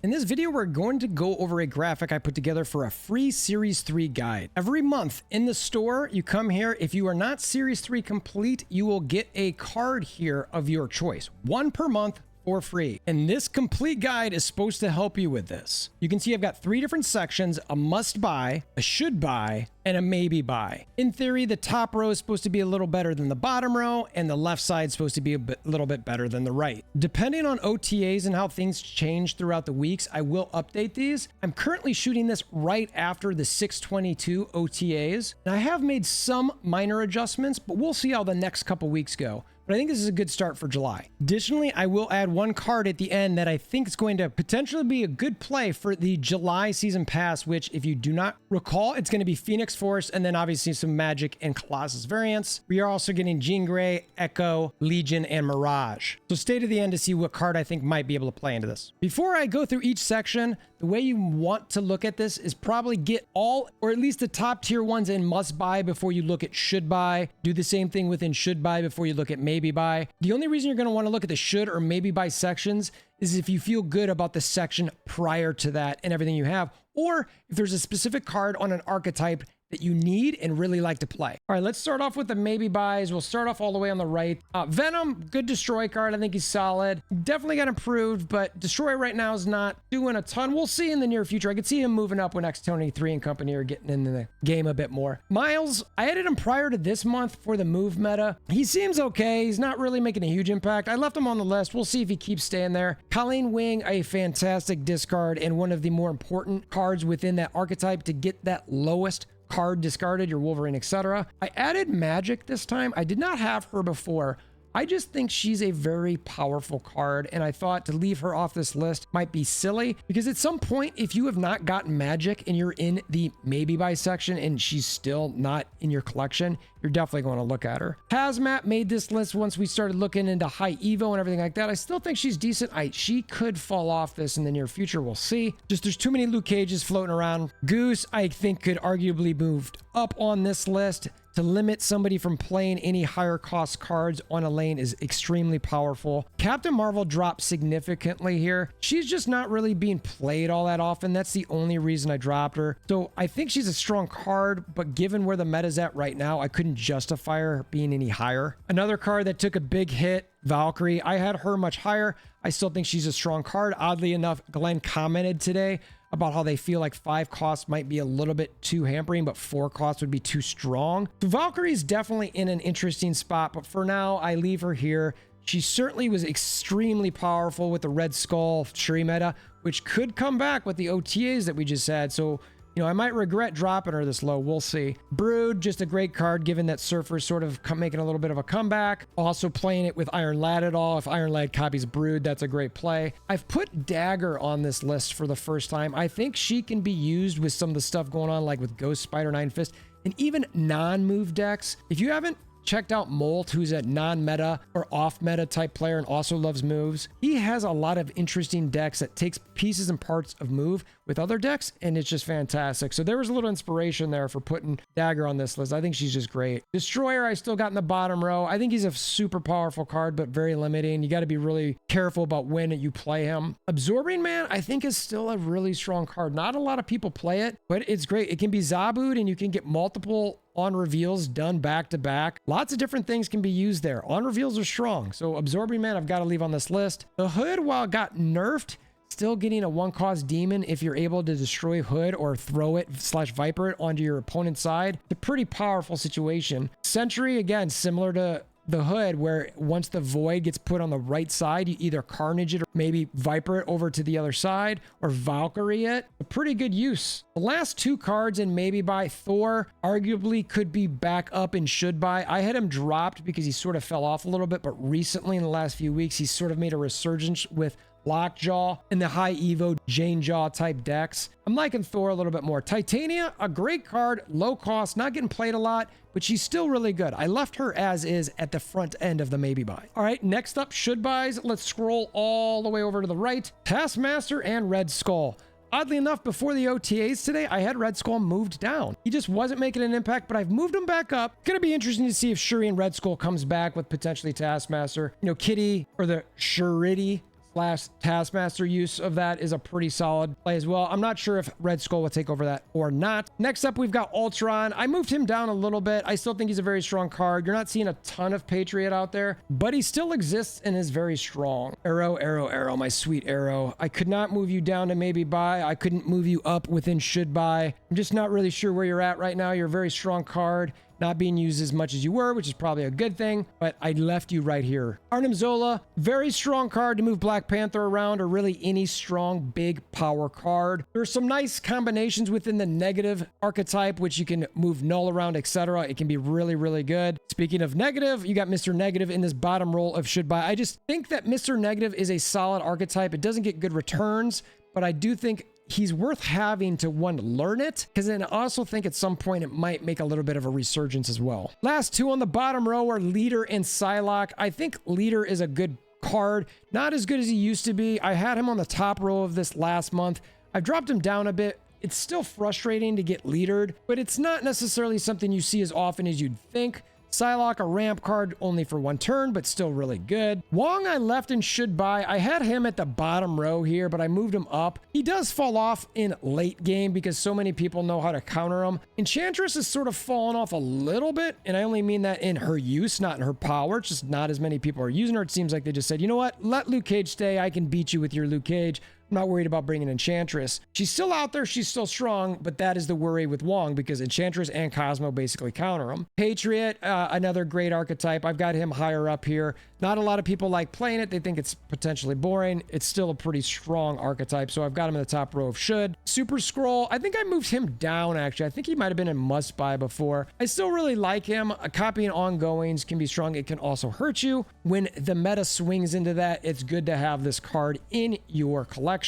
In this video, we're going to go over a graphic I put together for a free Series 3 guide. Every month in the store, you come here. If you are not Series 3 complete, you will get a card here of your choice. One per month for free. And this complete guide is supposed to help you with this. You can see I've got 3 different sections: a must buy, a should buy, and a maybe buy. In theory, the top row is supposed to be a little better than the bottom row, and the left side is supposed to be a little bit better than the right. Depending on OTAs and how things change throughout the weeks, I will update these. I'm currently shooting this right after the 622 OTAs, and I have made some minor adjustments, but we'll see how the next couple weeks go. But I think this is a good start for July. Additionally, I will add one card at the end that I think is going to potentially be a good play for the July season pass, which, if you do not recall, it's going to be Phoenix Force, and then obviously some Magic and Colossus variants. We are also getting Jean Grey, Echo, Legion, and Mirage. So stay to the end to see what card I think might be able to play into this. Before I go through each section, the way you want to look at this is probably get all, or at least the top tier ones in must buy before you look at should buy. Do the same thing within should buy before you look at maybe buy. The only reason you're going to want to look at the should or maybe buy sections is if you feel good about the section prior to that and everything you have, or if there's a specific card on an archetype that you need and really like to play. All right, let's start off with the maybe buys. We'll start off all the way on the right. Venom, good destroy card. I think he's solid. Definitely got improved, but destroy right now is not doing a ton. We'll see in the near future. I could see him moving up when X23 and company are getting into the game a bit more. Miles, I added him prior to this month for the move meta. He seems okay. He's not really making a huge impact. I left him on the list. We'll see if he keeps staying there. Colleen Wing, a fantastic discard and one of the more important cards within that archetype to get that lowest card discarded, your Wolverine, etc. I added Magic this time. I did not have her before. I just think she's a very powerful card, and I thought to leave her off this list might be silly, because at some point, if you have not gotten Magic and you're in the maybe buy section and she's still not in your collection, you're definitely going to look at her. Hazmat made this list once we started looking into high Evo and everything like that. I still think she's decent. She could fall off this in the near future. We'll see. Just there's too many Luke Cages floating around. Goose, I think, could arguably moved up on this list. To limit somebody from playing any higher cost cards on a lane is extremely powerful. Captain Marvel dropped significantly here. She's just not really being played all that often. That's the only reason I dropped her. So I think she's a strong card, but given where the meta's at right now, I couldn't justify her being any higher. Another card that took a big hit, Valkyrie. I had her much higher. I still think she's a strong card. Oddly enough, Glenn commented today about how they feel like 5 costs might be a little bit too hampering, but 4 costs would be too strong. So Valkyrie is definitely in an interesting spot, but for now, I leave her here. She certainly was extremely powerful with the Red Skull Shuri meta, which could come back with the OTAs that we just had. So, you know, I might regret dropping her this low. We'll see. Brood, just a great card, given that Surfer's sort of making a little bit of a comeback. Also playing it with Iron Lad at all. If Iron Lad copies Brood, that's a great play. I've put Dagger on this list for the first time. I think she can be used with some of the stuff going on, like with Ghost Spider, Nine Fist, and even non-move decks. If you haven't checked out Molt, who's a non-meta or off-meta type player and also loves moves, he has a lot of interesting decks that takes pieces and parts of move with other decks, and it's just fantastic. So there was a little inspiration there for putting Dagger on this list. I think she's just great. Destroyer, I still got in the bottom row. I think he's a super powerful card, but very limiting. You got to be really careful about when you play him. Absorbing Man, I think, is still a really strong card. Not a lot of people play it, but it's great. It can be Zabu'd, and you can get multiple on reveals done back to back. Lots of different things can be used there. On reveals are strong. So Absorbing Man, I've got to leave on this list. The Hood, while it got nerfed, still getting a 1-cost demon if you're able to destroy Hood or throw it / Viper it onto your opponent's side. It's a pretty powerful situation. Sentry, again, similar to the Hood, where once the Void gets put on the right side, you either Carnage it or maybe Viper it over to the other side or Valkyrie it. A pretty good use. The last 2 cards in maybe buy, Thor arguably could be back up and should buy. I had him dropped because he sort of fell off a little bit, but recently in the last few weeks, he's sort of made a resurgence with Lockjaw and the high Evo Jane Jaw type decks. I'm liking Thor a little bit more. Titania, a great card, low cost, not getting played a lot, but she's still really good. I left her as is at the front end of the maybe buy. All right, next up, should buys. Let's scroll all the way over to the right. Taskmaster and Red Skull. Oddly enough, before the OTAs today, I had Red Skull moved down. He just wasn't making an impact, but I've moved him back up. Gonna be interesting to see if Shuri and Red Skull comes back with potentially Taskmaster. You know, Kitty, or the Shurity, last Taskmaster use of that is a pretty solid play as well. I'm not sure if Red Skull will take over that or not. Next up, we've got Ultron. I moved him down a little bit. I still think he's a very strong card. You're not seeing a ton of Patriot out there, but he still exists and is very strong. Arrow, arrow, arrow, my sweet arrow. I could not move you down to maybe buy. I couldn't move you up within should buy. I'm just not really sure where you're at right now. You're a very strong card. Not being used as much as you were, which is probably a good thing, but I left you right here. Arnim Zola, very strong card to move Black Panther around, or really any strong, big power card. There's some nice combinations within the negative archetype, which you can move null around, etc. It can be really, really good. Speaking of negative, you got Mr. Negative in this bottom roll of should buy. I just think that Mr. Negative is a solid archetype. It doesn't get good returns, but I do think he's worth having to, one, learn it, because then I also think at some point it might make a little bit of a resurgence as well. Last two on the bottom row are Leader and Psylocke. I think Leader is a good card, not as good as he used to be. I had him on the top row of this last month. I've dropped him down a bit. It's still frustrating to get leadered, but it's not necessarily something you see as often as you'd think. Psylocke, a ramp card only for one turn, but still really good. Wong I left and should buy. I had him at the bottom row here, but I moved him up. He does fall off in late game because so many people know how to counter him. Enchantress has sort of fallen off a little bit, and I only mean that in her use, not in her power. It's just not as many people are using her. It seems like they just said, you know what? Let Luke Cage stay. I can beat you with your Luke Cage. I'm not worried about bringing Enchantress. She's still out there. She's still strong, but that is the worry with Wong because Enchantress and Cosmo basically counter him. Patriot, another great archetype. I've got him higher up here. Not a lot of people like playing it. They think it's potentially boring. It's still a pretty strong archetype, so I've got him in the top row of should. Super Scroll, I think I moved him down, actually. I think he might have been in must buy before. I still really like him. Copying ongoings can be strong. It can also hurt you. When the meta swings into that, it's good to have this card in your collection.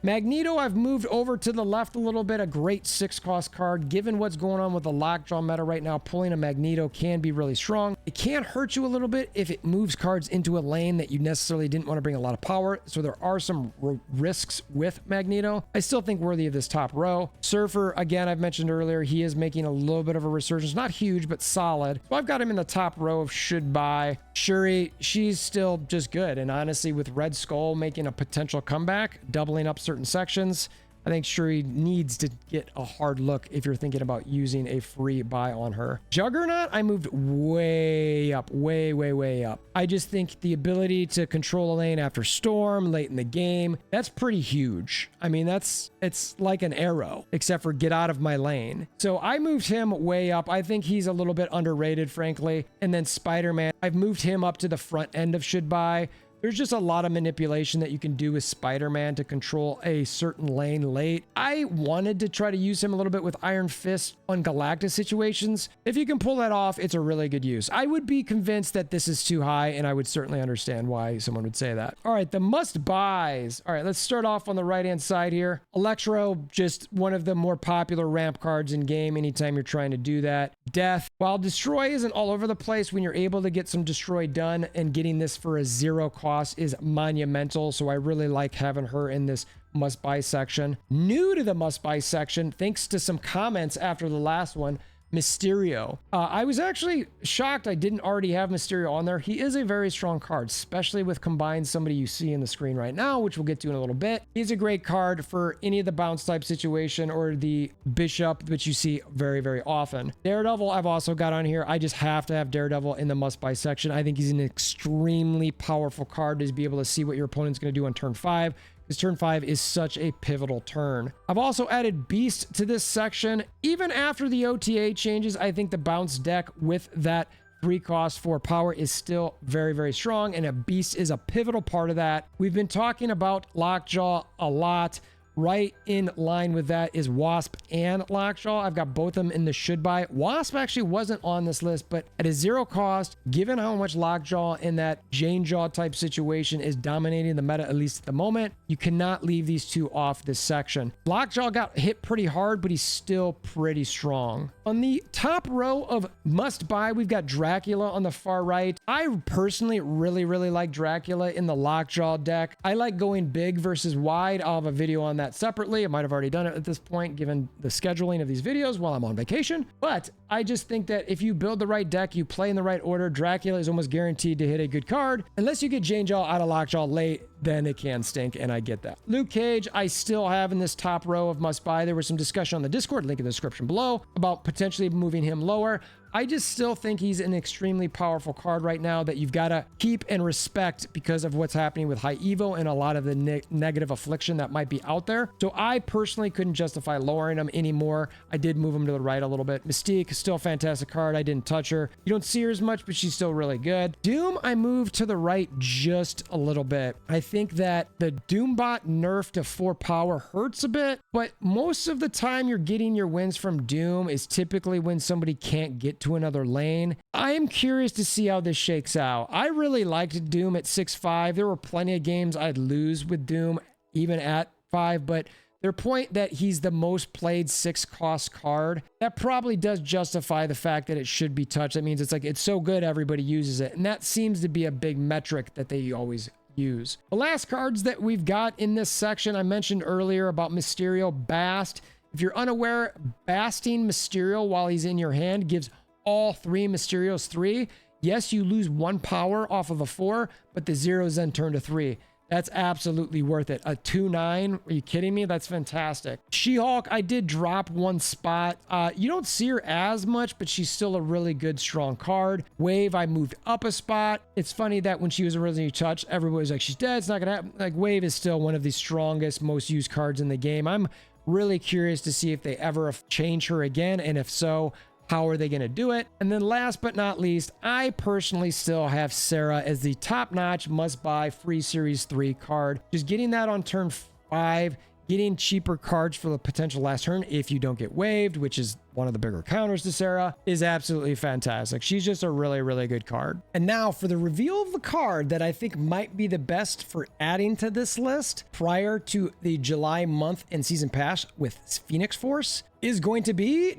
Magneto, I've moved over to the left a little bit. A great 6-cost card. Given what's going on with the Lockjaw meta right now, pulling a Magneto can be really strong. It can hurt you a little bit if it moves cards into a lane that you necessarily didn't want to bring a lot of power. So there are some risks with Magneto. I still think worthy of this top row. Surfer, again, I've mentioned earlier, he is making a little bit of a resurgence. Not huge, but solid. So I've got him in the top row of should buy. Shuri, she's still just good. And honestly, with Red Skull making a potential comeback, doubling up certain sections, I think Shuri needs to get a hard look if you're thinking about using a free buy on her. Juggernaut, I moved way up, way up. I just think the ability to control a lane after Storm late in the game, that's pretty huge. I mean, it's like an arrow, except for get out of my lane. So I moved him way up. I think he's a little bit underrated, frankly. And then Spider-Man, I've moved him up to the front end of should buy. There's just a lot of manipulation that you can do with Spider-Man to control a certain lane late. I wanted to try to use him a little bit with Iron Fist on Galactus situations. If you can pull that off, it's a really good use. I would be convinced that this is too high, and I would certainly understand why someone would say that. All right, the must-buys. All right, let's start off on the right-hand side here. Electro, just one of the more popular ramp cards in game anytime you're trying to do that. Death. While Destroy isn't all over the place, when you're able to get some Destroy done and getting this for a 0 cost is monumental, so I really like having her in this must-buy section. New to the must-buy section, thanks to some comments after the last one, Mysterio. I was actually shocked I didn't already have Mysterio on there. He is a very strong card, especially with combined somebody you see in the screen right now, which we'll get to in a little bit. He's a great card for any of the bounce type situation or the Bishop, which you see very, very often. Daredevil, I've also got on here. I just have to have Daredevil in the must-buy section. I think he's an extremely powerful card to be able to see what your opponent's going to do on turn 5. Because turn 5 is such a pivotal turn. I've also added Beast to this section. Even after the OTA changes, I think the bounce deck with that 3 cost 4 power is still very, very strong, and a Beast is a pivotal part of that. We've been talking about Lockjaw a lot. Right in line with that is Wasp and Lockjaw. I've got both of them in the should buy. Wasp actually wasn't on this list, but at a 0 cost, given how much Lockjaw in that Jane Jaw type situation is dominating the meta, at least at the moment, you cannot leave these two off this section. Lockjaw got hit pretty hard, but he's still pretty strong. On the top row of must buy, we've got Dracula on the far right. I personally really like Dracula in the Lockjaw deck. I like going big versus wide. I'll have a video on that separately. I might have already done it at this point, given the scheduling of these videos while I'm on vacation. But I just think that if you build the right deck, you play in the right order, Dracula is almost guaranteed to hit a good card. Unless you get Jane Jaw out of Lockjaw late, then it can stink, and I get that. Luke Cage, I still have in this top row of must buy. There was some discussion on the Discord, link in the description below, about potentially moving him lower. I just still think he's an extremely powerful card right now that you've got to keep and respect because of what's happening with High Evo and a lot of the negative affliction that might be out there. So I personally couldn't justify lowering him anymore. I did move him to the right a little bit. Mystique is still a fantastic card. I didn't touch her. You don't see her as much, but she's still really good. Doom, I moved to the right just a little bit. I think that the Doombot nerf to 4 power hurts a bit, but most of the time you're getting your wins from Doom is typically when somebody can't get to another lane. I am curious to see how this shakes out. I really liked Doom at 6.5. There were plenty of games I'd lose with Doom even at 5, but their point that he's the most played 6 cost card, that probably does justify the fact that it should be touched. That means it's like, it's so good everybody uses it, and that seems to be a big metric that they always use. The last cards that we've got in this section, I mentioned earlier about Mysterio Bast. If you're unaware, basting Mysterio while he's in your hand gives all 3 Mysterios 3. Yes, you lose 1 power off of a 4, but the zeros then turn to 3. That's absolutely worth it. A 2/9, are you kidding me? That's fantastic. She-Hulk, I did drop 1 spot. You don't see her as much, but she's still a really good, strong card. Wave, I moved up a spot. It's funny that when she was originally touched, everybody was like, she's dead, it's not gonna happen. Like, Wave is still one of the strongest, most used cards in the game. I'm really curious to see if they ever change her again, and if so, how are they going to do it? And then last but not least, I personally still have Sarah as the top-notch must-buy free Series 3 card. Just getting that on turn 5, getting cheaper cards for the potential last turn if you don't get waived, which is one of the bigger counters to Sarah, is absolutely fantastic. She's just a really, really good card. And now for the reveal of the card that I think might be the best for adding to this list prior to the July month and season pass with Phoenix Force is going to be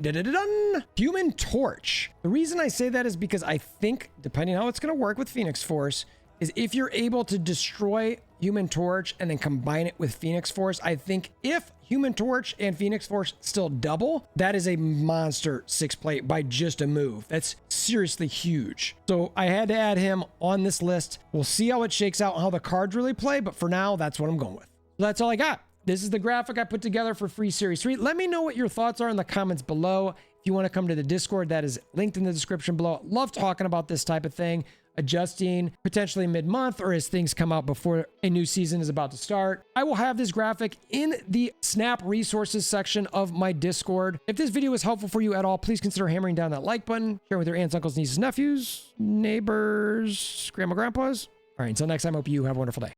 Human Torch. The reason I say that is because I think, depending on how it's going to work with Phoenix Force, is if you're able to destroy Human Torch and then combine it with Phoenix Force, I think if Human Torch and Phoenix Force still double, that is a monster 6 plate by just a move. That's seriously huge. So I had to add him on this list. We'll see how it shakes out and how the cards really play, but for now, that's what I'm going with. So that's all I got. This is the graphic I put together for free Series 3. Let me know what your thoughts are in the comments below. If you want to come to the Discord, that is linked in the description below. Love talking about this type of thing, adjusting potentially mid-month or as things come out before a new season is about to start. I will have this graphic in the Snap resources section of my Discord. If this video was helpful for you at all, please consider hammering down that like button, share with your aunts, uncles, nieces, nephews, neighbors, grandma, grandpas. All right, until next time, I hope you have a wonderful day.